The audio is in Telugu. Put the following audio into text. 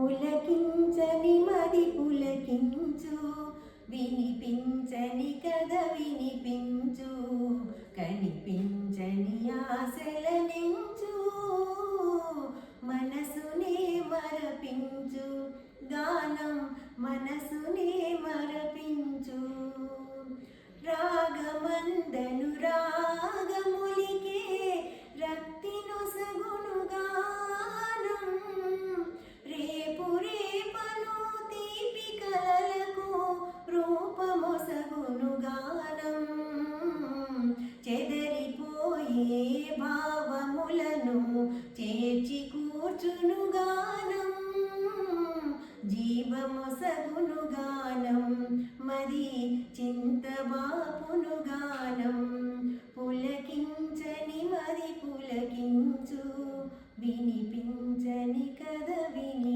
పులకించని మది పులకించు, వినిపించని కథ వినిపించు, కనిపించని ఆశలనించు, మనసునే మరపించు, గానం మనసునే మరపించు. రాగమందను రాగములికే రక్తి నొసగును గానం, రేపు రేపను తీపి కలలకు రూపమొసగును గానం, చెదరిపోయే భావములను చేర్చి కూర్చును గానం, జీవమొసగును గానం, మరి చింతబాపును గానం. పులకించని మరి పులకించు, వినిపించని కథ విని